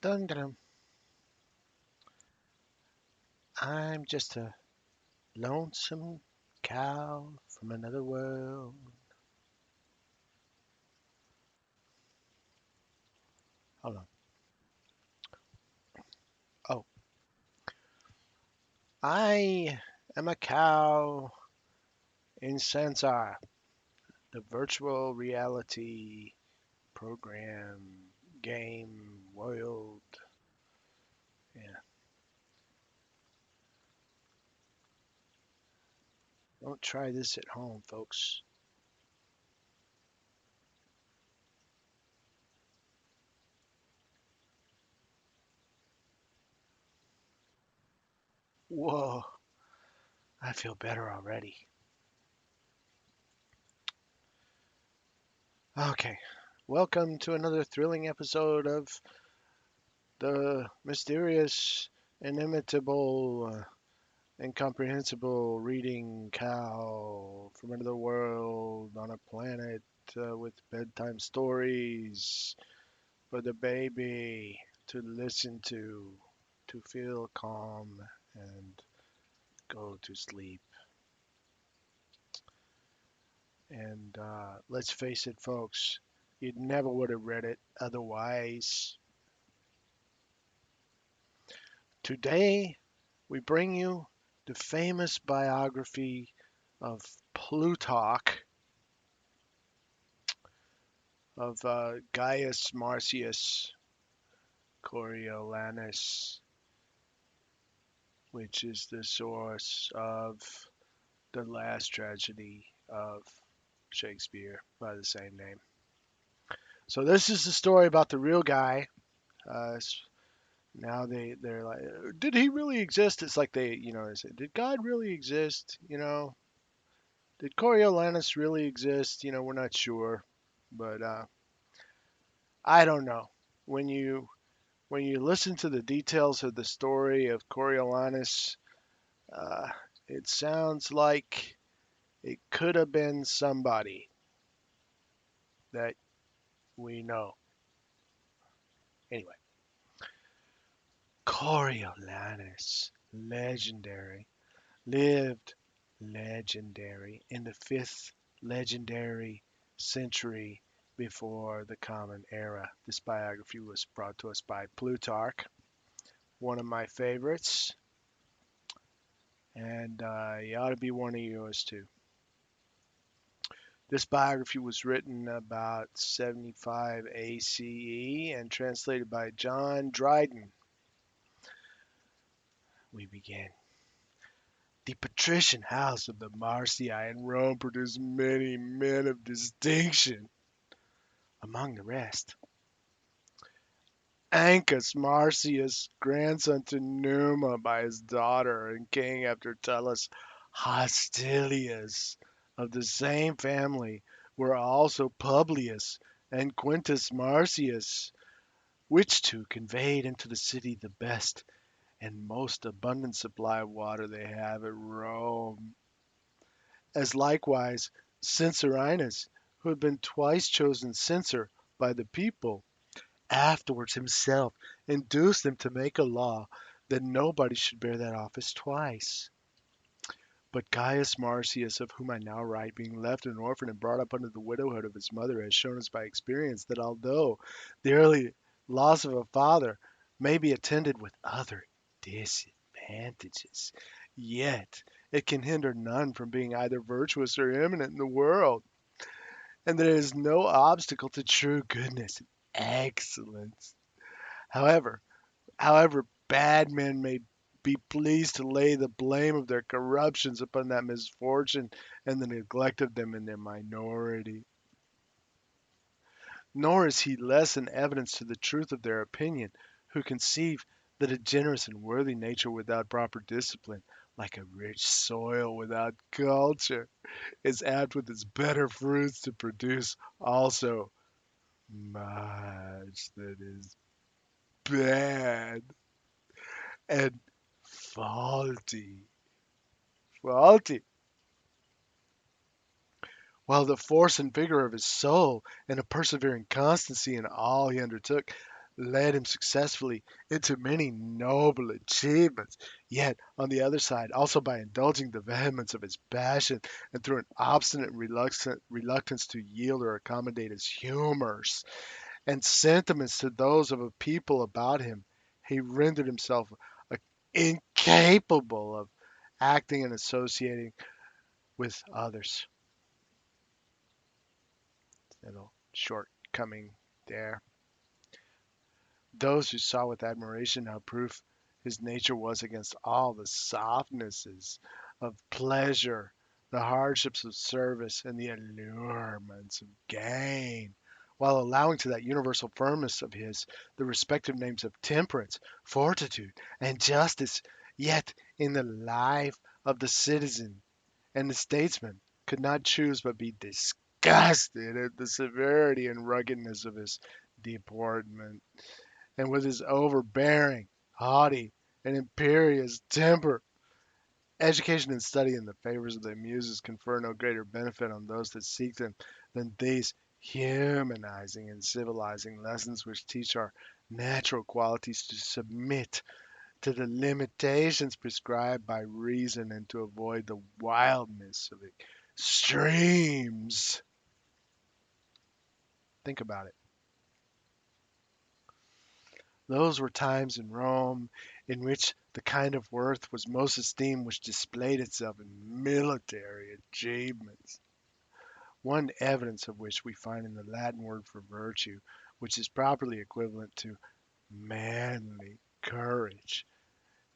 Dun, dun, dun. I'm just a lonesome cow from another world. Hold on. Oh, I am a cow in Sansar, the virtual reality program, game, world. Yeah, don't try this at home, folks. Whoa, I feel better already. Okay, welcome to another thrilling episode of the mysterious, inimitable, incomprehensible reading cow from another world on a planet with bedtime stories for the baby to listen to feel calm and go to sleep. And let's face it, folks, you never would have read it otherwise. Today, we bring you the famous biography of Plutarch, of Gaius Marcius Coriolanus, which is the source of the last tragedy of Shakespeare by the same name. So this is the story about the real guy. Uh, Now they're like, did he really exist? It's like they say, did God really exist? Did Coriolanus really exist? We're not sure, but I don't know. When you listen to the details of the story of Coriolanus, uh, it sounds like it could have been somebody that we know. Anyway, Coriolanus, legendary, lived legendary in the fifth legendary century before the Common Era. This biography was brought to us by Plutarch, one of my favorites, and he ought to be one of yours too. This biography was written about 75 ACE and translated by John Dryden. We begin. The patrician house of the Marcii in Rome produced many men of distinction. Among the rest, Ancus Marcius, grandson to Numa by his daughter, and king after Tullus Hostilius. Of the same family were also Publius and Quintus Marcius, which two conveyed into the city the best and most abundant supply of water they have at Rome, as likewise Censorinus, who had been twice chosen censor by the people, afterwards himself induced them to make a law that nobody should bear that office twice. But Caius Marcius, of whom I now write, being left an orphan and brought up under the widowhood of his mother, has shown us by experience that although the early loss of a father may be attended with other disadvantages, yet it can hinder none from being either virtuous or eminent in the world, and there is no obstacle to true goodness and excellence. However, however bad men may be pleased to lay the blame of their corruptions upon that misfortune and the neglect of them in their minority. Nor is he less an evidence to the truth of their opinion, who conceive that a generous and worthy nature without proper discipline, like a rich soil without culture, is apt with its better fruits to produce also much that is bad and faulty. Faulty. While the force and vigor of his soul and a persevering constancy in all he undertook led him successfully into many noble achievements. Yet, on the other side, also by indulging the vehemence of his passion and through an obstinate reluctance to yield or accommodate his humors and sentiments to those of a people about him, he rendered himself incapable of acting and associating with others. Little shortcoming there. Those who saw with admiration how proof his nature was against all the softnesses of pleasure, the hardships of service, and the allurements of gain, while allowing to that universal firmness of his the respective names of temperance, fortitude, and justice, yet in the life of the citizen and the statesman could not choose but be disgusted at the severity and ruggedness of his deportment and with his overbearing, haughty, and imperious temper. Education and study in the favors of the Muses confer no greater benefit on those that seek them than these humanizing and civilizing lessons which teach our natural qualities to submit to the limitations prescribed by reason and to avoid the wildness of extremes. Think about it. Those were times in Rome in which the kind of worth was most esteemed which displayed itself in military achievements. One evidence of which we find in the Latin word for virtue, which is properly equivalent to manly courage.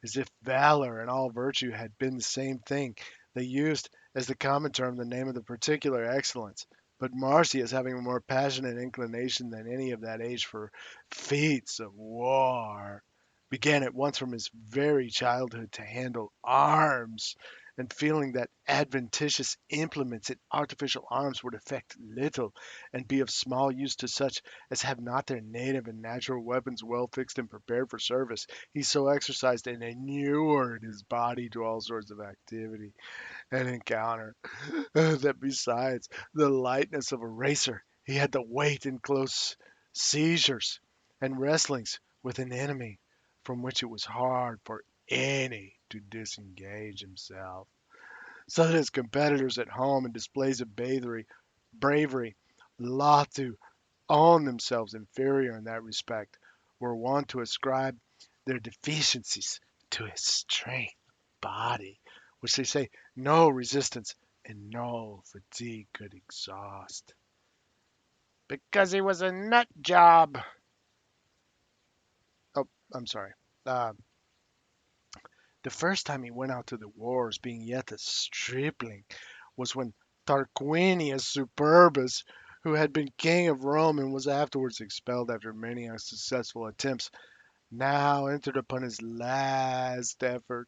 As if valor and all virtue had been the same thing. They used as the common term the name of the particular excellence. But Marcius, having a more passionate inclination than any of that age for feats of war, began at once from his very childhood to handle arms, and feeling that adventitious implements in artificial arms would effect little, and be of small use to such as have not their native and natural weapons well fixed and prepared for service, he so exercised and inured his body to all sorts of activity and encounter that besides the lightness of a racer, he had the weight in close seizures and wrestlings with an enemy from which it was hard for any to disengage himself. So that his competitors at home in displays of bravery, loth to own themselves inferior in that respect, were wont to ascribe their deficiencies to his strength of body, which they say no resistance and no fatigue could exhaust. Because he was a nut job. Oh, I'm sorry. Uh, the first time he went out to the wars, being yet a stripling, was when Tarquinius Superbus, who had been king of Rome and was afterwards expelled after many unsuccessful attempts, now entered upon his last effort,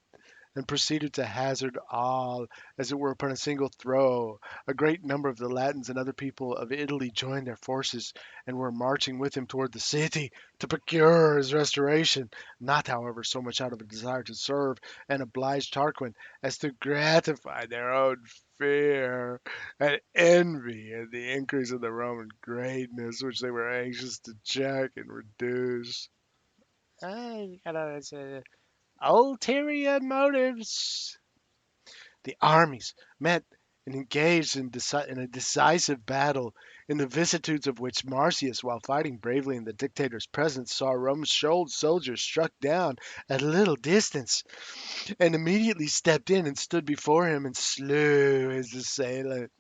and proceeded to hazard all, as it were upon a single throw. A great number of the Latins and other people of Italy joined their forces, and were marching with him toward the city to procure his restoration, not, however, so much out of a desire to serve and oblige Tarquin as to gratify their own fear and envy at the increase of the Roman greatness, which they were anxious to check and reduce. Ulterior motives. The armies met and engaged in a decisive battle, in the vicissitudes of which Marcius, while fighting bravely in the dictator's presence, saw Rome's soldiers struck down at a little distance, and immediately stepped in and stood before him and slew his assailant.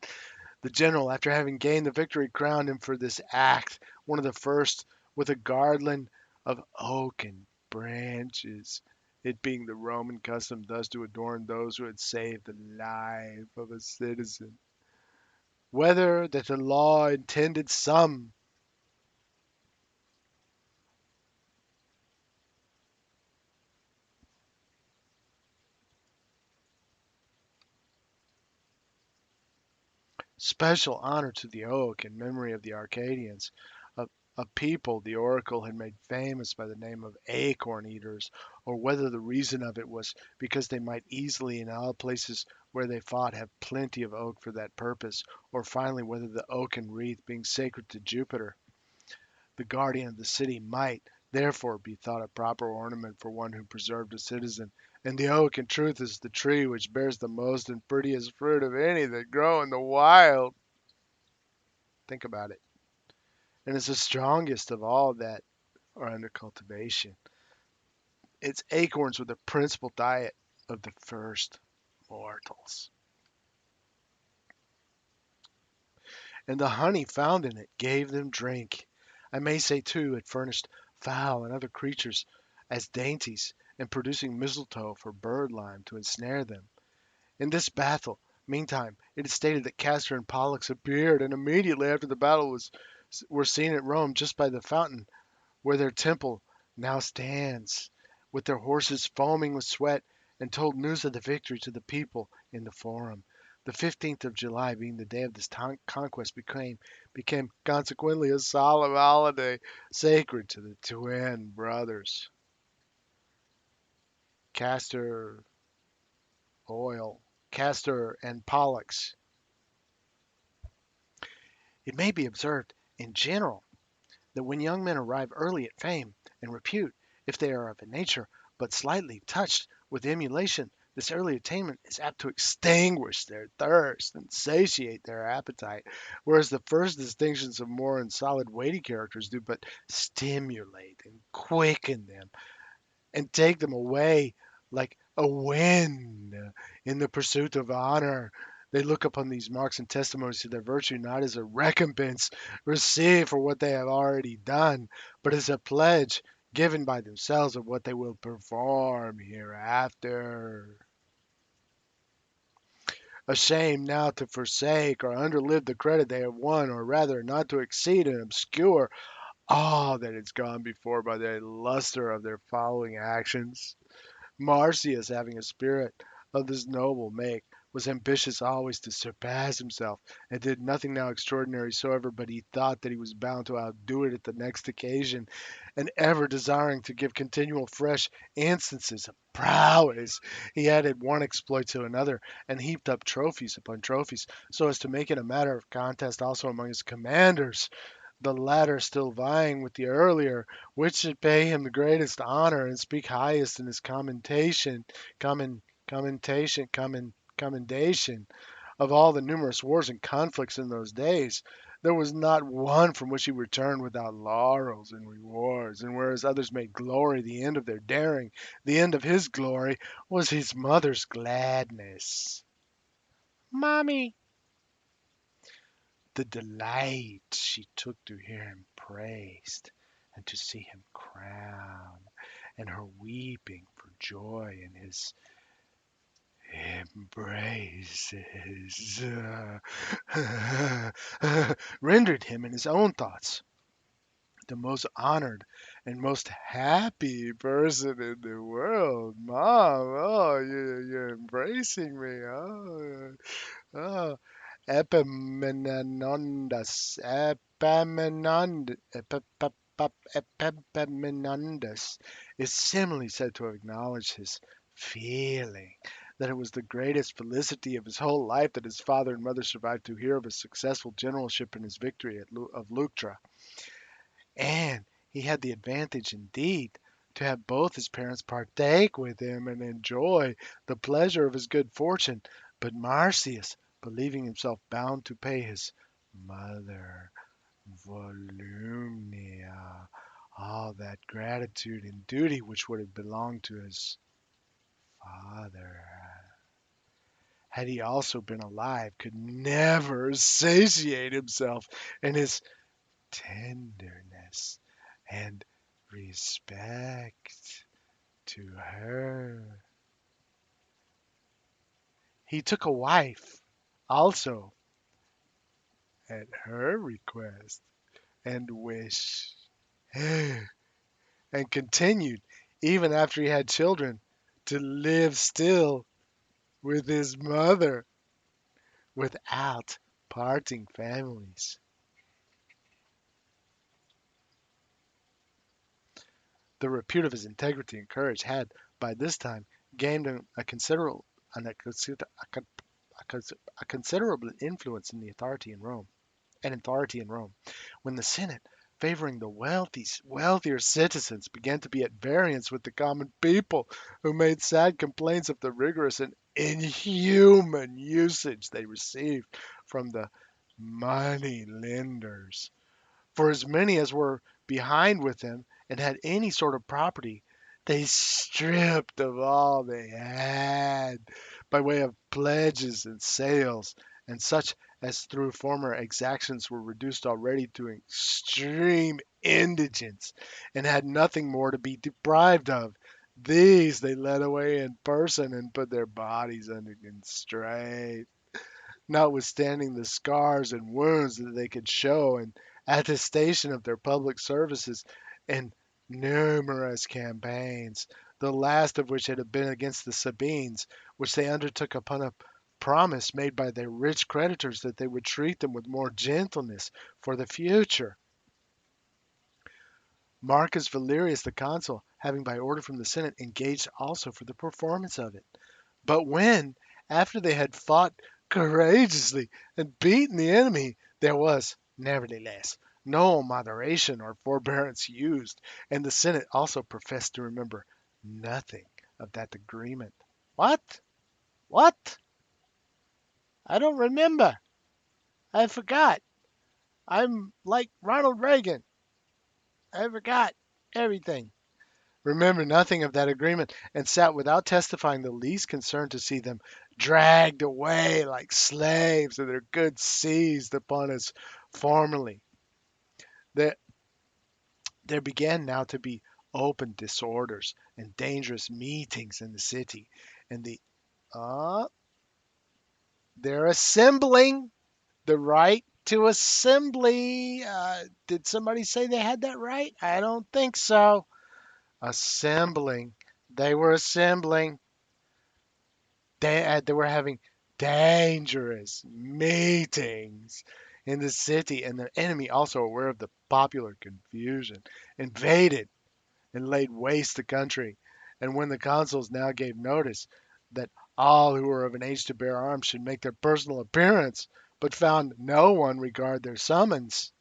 The general, after having gained the victory, crowned him for this act, one of the first, with a garland of oaken branches, it being the Roman custom thus to adorn those who had saved the life of a citizen. Whether that the law intended some special honor to the oak in memory of the Arcadians, a, a people the oracle had made famous by the name of acorn eaters, or whether the reason of it was because they might easily in all places where they fought have plenty of oak for that purpose, or finally whether the oaken wreath being sacred to Jupiter, the guardian of the city, might, therefore be thought a proper ornament for one who preserved a citizen. And the oak in truth is the tree which bears the most and prettiest fruit of any that grow in the wild. Think about it. And it's the strongest of all that are under cultivation. Its acorns were the principal diet of the first mortals. And the honey found in it gave them drink. I may say, too, it furnished fowl and other creatures as dainties, and producing mistletoe for birdlime to ensnare them. In this battle, meantime, it is stated that Castor and Pollux appeared, and immediately after the battle were seen at Rome just by the fountain where their temple now stands, with their horses foaming with sweat, and told news of the victory to the people in the forum. The 15th of July, being the day of this conquest, became consequently a solemn holiday sacred to the twin brothers. Castor oil, Castor and Pollux. It may be observed in general that when young men arrive early at fame and repute, if they are of a nature but slightly touched with emulation, this early attainment is apt to extinguish their thirst and satiate their appetite, whereas the first distinctions of more and solid weighty characters do but stimulate and quicken them and take them away like a wind in the pursuit of honor. They look upon these marks and testimonies to their virtue not as a recompense received for what they have already done, but as a pledge given by themselves of what they will perform hereafter. Ashamed now to forsake or underlive the credit they have won, or rather not to exceed and obscure all that has gone before by the luster of their following actions. Marcius, having a spirit of this noble make, was ambitious always to surpass himself, and did nothing now extraordinary soever, but he thought that he was bound to outdo it at the next occasion, and ever desiring to give continual fresh instances of prowess, he added one exploit to another, and heaped up trophies upon trophies, so as to make it a matter of contest also among his commanders, the latter still vying with the earlier, which should pay him the greatest honor and speak highest in his commendation of all the numerous wars and conflicts in those days. There was not one from which he returned without laurels and rewards, and whereas others made glory the end of their daring, the end of his glory was his mother's gladness. Mommy, the delight she took to hear him praised and to see him crowned, and her weeping for joy in his embraces, rendered him in his own thoughts the most honored and most happy person in the world. Mom, oh, you're embracing me. Oh. Epaminondas, Epaminondas is similarly said to have acknowledged his feeling that it was the greatest felicity of his whole life that his father and mother survived to hear of his successful generalship and his victory of Leuctra. And he had the advantage, indeed, to have both his parents partake with him and enjoy the pleasure of his good fortune. But Marcius, believing himself bound to pay his mother, Volumnia, all that gratitude and duty which would have belonged to his father, had he also been alive, could never satiate himself in his tenderness and respect to her. He took a wife also at her request and wish, and continued, even after he had children, to live still with his mother without parting families. The repute of his integrity and courage had, by this time, gained him a considerable influence in the authority in Rome, when the Senate favoring the wealthier citizens began to be at variance with the common people, who made sad complaints of the rigorous and inhuman usage they received from the money lenders. For as many as were behind with them and had any sort of property, they stripped of all they had by way of pledges and sales, and such as through former exactions were reduced already to extreme indigence, and had nothing more to be deprived of. These they led away in person and put their bodies under constraint, notwithstanding the scars and wounds that they could show in attestation of their public services and numerous campaigns, the last of which had been against the Sabines, which they undertook upon a promise made by their rich creditors that they would treat them with more gentleness for the future. Marcus Valerius the consul, having by order from the Senate engaged also for the performance of it. But when, after they had fought courageously and beaten the enemy, there was, nevertheless, no moderation or forbearance used, and the Senate also professed to remember nothing of that agreement. What? What? I don't remember. I forgot. I'm like Ronald Reagan. I forgot everything. Remember nothing of that agreement, and sat without testifying the least concern to see them dragged away like slaves and their goods seized upon us formerly. There, there began now to be open disorders and dangerous meetings in the city, and uh, they're assembling the right to assembly. Did somebody say they had that right? I don't think so. Assembling. They were assembling. They were having dangerous meetings in the city, and the enemy, also aware of the popular confusion, invaded and laid waste the country. And when the consuls now gave notice that all who were of an age to bear arms should make their personal appearance, but found no one regard their summons,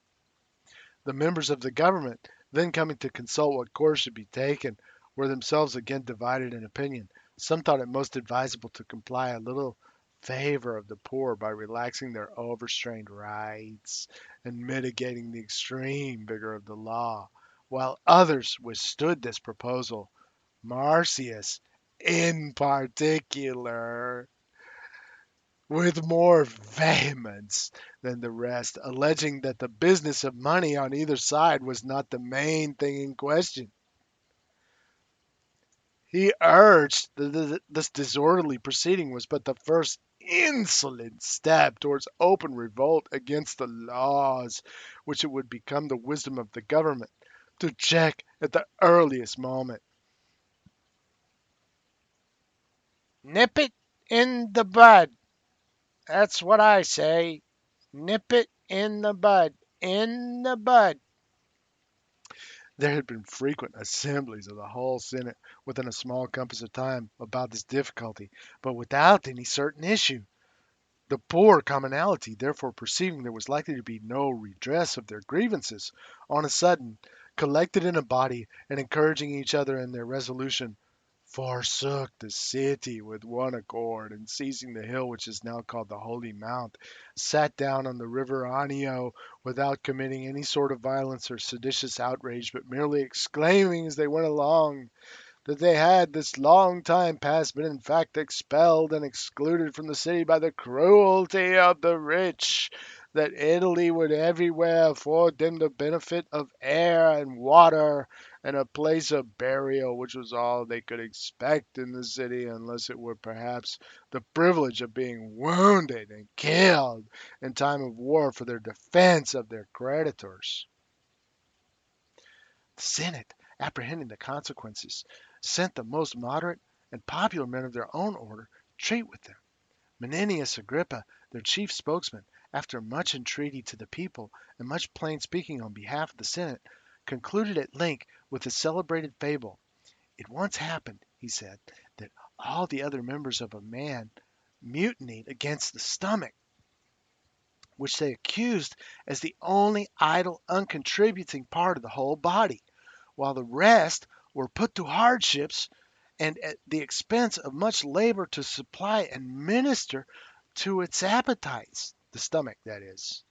the members of the government, then coming to consult what course should be taken, were themselves again divided in opinion. Some thought it most advisable to comply a little favor of the poor by relaxing their overstrained rights and mitigating the extreme vigor of the law, while others withstood this proposal. Marcius, in particular, with more vehemence than the rest, alleging that the business of money on either side was not the main thing in question. He urged that this disorderly proceeding was but the first insolent step towards open revolt against the laws, which it would become the wisdom of the government to check at the earliest moment. Nip it in the bud. That's what I say. Nip it in the bud. In the bud. There had been frequent assemblies of the whole Senate within a small compass of time about this difficulty, but without any certain issue. The poor commonalty, therefore, perceiving there was likely to be no redress of their grievances, on a sudden, collected in a body, and encouraging each other in their resolution, forsook the city with one accord, and seizing the hill which is now called the Holy Mount, sat down on the river Anio without committing any sort of violence or seditious outrage, but merely exclaiming as they went along that they had this long time past been in fact expelled and excluded from the city by the cruelty of the rich, that Italy would everywhere afford them the benefit of air and water and a place of burial, which was all they could expect in the city, unless it were perhaps the privilege of being wounded and killed in time of war for their defense of their creditors. The Senate, apprehending the consequences, sent the most moderate and popular men of their own order to treat with them. Menenius Agrippa, their chief spokesman, after much entreaty to the people and much plain speaking on behalf of the Senate, concluded at length with the celebrated fable. It once happened, he said, that all the other members of a man mutinied against the stomach, which they accused as the only idle, uncontributing part of the whole body, while the rest were put to hardships and at the expense of much labor to supply and minister to its appetites, the stomach, that is.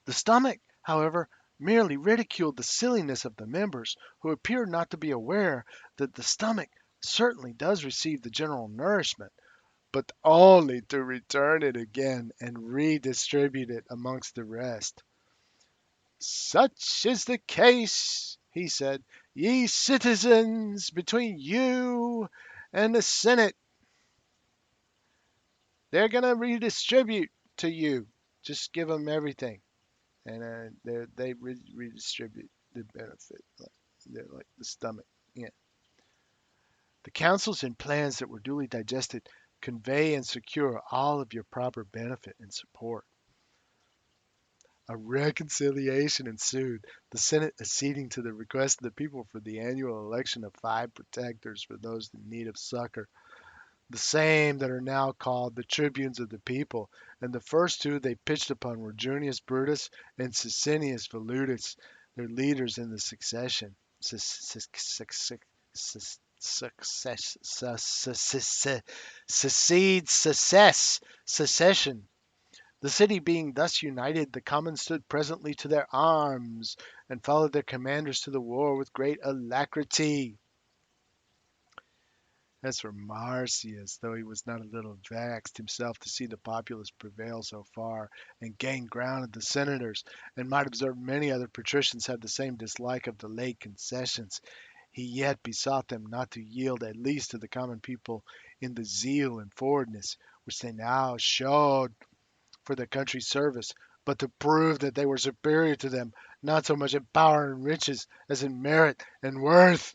The stomach, however, merely ridiculed the silliness of the members, who appeared not to be aware that the stomach certainly does receive the general nourishment, but only to return it again and redistribute it amongst the rest. Such is the case, he said, ye citizens, between you and the Senate. They're going to redistribute to you. Just give them everything. And they redistribute the benefit. They're like the stomach. Yeah. The counsels and plans that were duly digested convey and secure all of your proper benefit and support. A reconciliation ensued, the Senate acceding to the request of the people for the annual election of 5 protectors for those in need of succor, the same that are now called the tribunes of the people, and the first two they pitched upon were Junius Brutus and Sicinius Velutus, their leaders in the succession. Secession. The city being thus united, the commons stood presently to their arms, and followed their commanders to the war with great alacrity. As for Marcius, though he was not a little vexed himself to see the populace prevail so far, and gain ground of the senators, and might observe many other patricians have the same dislike of the late concessions, he yet besought them not to yield at least to the common people in the zeal and forwardness which they now showed for the country's service, but to prove that they were superior to them, not so much in power and riches as in merit and worth.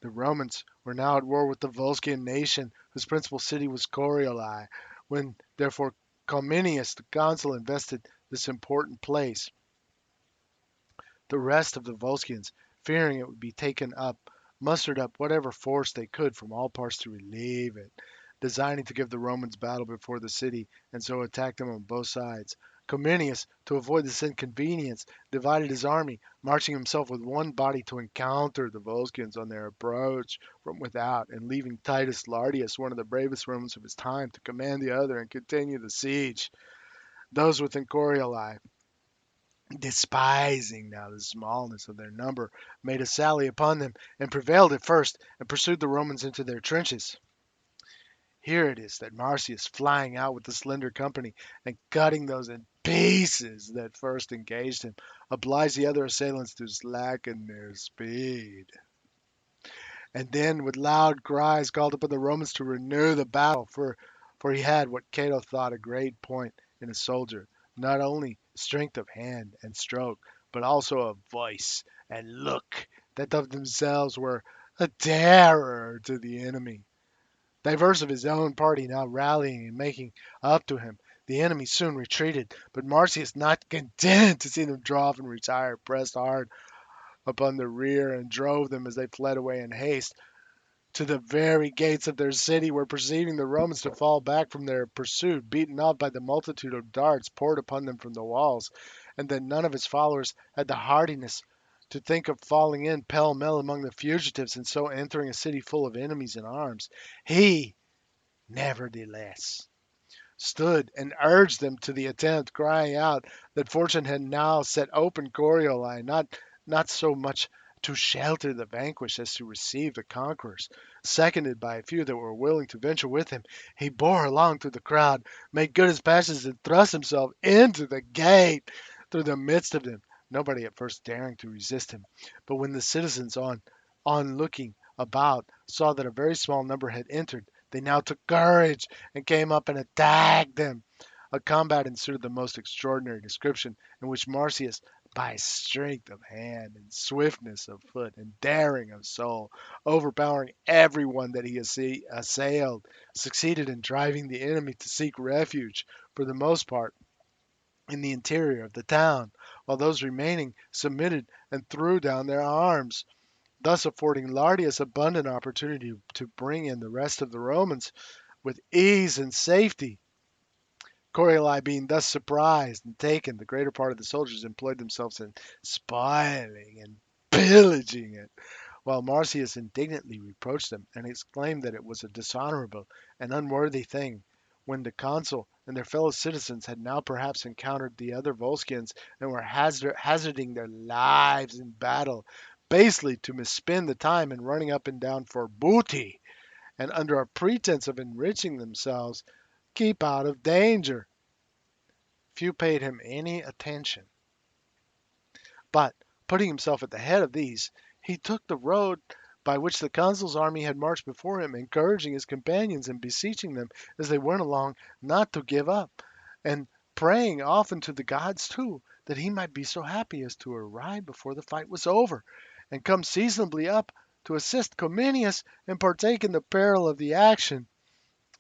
The Romans were now at war with the Volscian nation, whose principal city was Corioli, when therefore Cominius the consul invested this important place. The rest of the Volscians, fearing it would be taken up, mustered up whatever force they could from all parts to relieve it, designing to give the Romans battle before the city, and so attack them on both sides. Cominius, to avoid this inconvenience, divided his army, marching himself with one body to encounter the Volscians on their approach from without, and leaving Titus Lartius, one of the bravest Romans of his time, to command the other and continue the siege. Those within Corioli, despising now the smallness of their number, made a sally upon them, and prevailed at first, and pursued the Romans into their trenches. Here it is that Marcius, flying out with the slender company, and cutting those in pieces that first engaged him, obliged the other assailants to slacken their speed, and then with loud cries called upon the Romans to renew the battle, for he had what Cato thought a great point in a soldier, not only strength of hand and stroke, but also of voice and look, that of themselves were a terror to the enemy. Divers of his own party now rallying and making up to him, the enemy soon retreated, but Marcius, not content to see them draw off and retire, pressed hard upon the rear and drove them as they fled away in haste to the very gates of their city, where perceiving the Romans to fall back from their pursuit, beaten off by the multitude of darts poured upon them from the walls, and that none of his followers had the hardiness to think of falling in pell-mell among the fugitives, and so entering a city full of enemies in arms, he, nevertheless, stood and urged them to the attempt, crying out that fortune had now set open Corioli, not so much to shelter the vanquished as to receive the conquerors. Seconded by a few that were willing to venture with him, he bore along through the crowd, made good his passage, and thrust himself into the gate through the midst of them, nobody at first daring to resist him. But when the citizens, on looking about, saw that a very small number had entered, they now took courage and came up and attacked them. A combat ensued of the most extraordinary description, in which Marcius, by strength of hand and swiftness of foot and daring of soul, overpowering everyone that he assailed, succeeded in driving the enemy to seek refuge, for the most part, in the interior of the town, while those remaining submitted and threw down their arms, thus affording Lartius abundant opportunity to bring in the rest of the Romans with ease and safety. Corioli being thus surprised and taken, the greater part of the soldiers employed themselves in spoiling and pillaging it, while Marcius indignantly reproached them and exclaimed that it was a dishonorable and unworthy thing. When the consul and their fellow citizens had now perhaps encountered the other Volscians and were hazarding their lives in battle, basely to misspend the time in running up and down for booty, and under a pretense of enriching themselves, keep out of danger. Few paid him any attention. But, putting himself at the head of these, he took the road by which the consul's army had marched before him, encouraging his companions and beseeching them as they went along not to give up, and praying often to the gods too, that he might be so happy as to arrive before the fight was over, and come seasonably up to assist Cominius and partake in the peril of the action.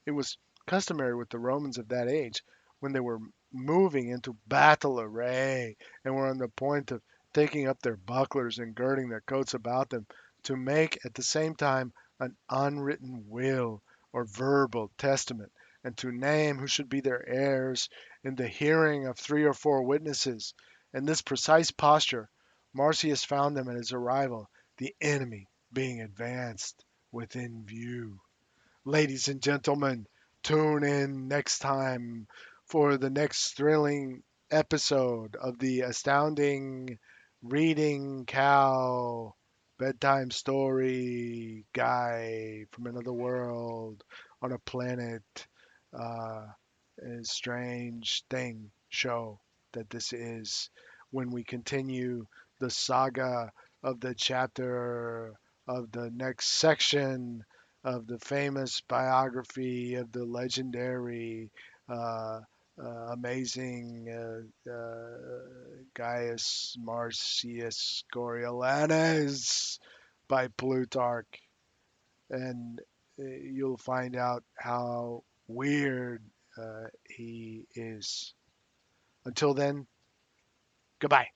It was customary with the Romans of that age, when they were moving into battle array and were on the point of taking up their bucklers and girding their coats about them, to make at the same time an unwritten will or verbal testament, and to name who should be their heirs in the hearing of 3 or 4 witnesses. In this precise posture, Marcius found them at his arrival, the enemy being advanced within view. Ladies and gentlemen, tune in next time for the next thrilling episode of the astounding Reading Cow bedtime story guy from another world on a planet. Uh, a strange thing show that this is when we continue the saga of the chapter of the next section of the famous biography of the legendary, uh, amazing Gaius Marcius Coriolanus by Plutarch. And you'll find out how weird he is. Until then, goodbye.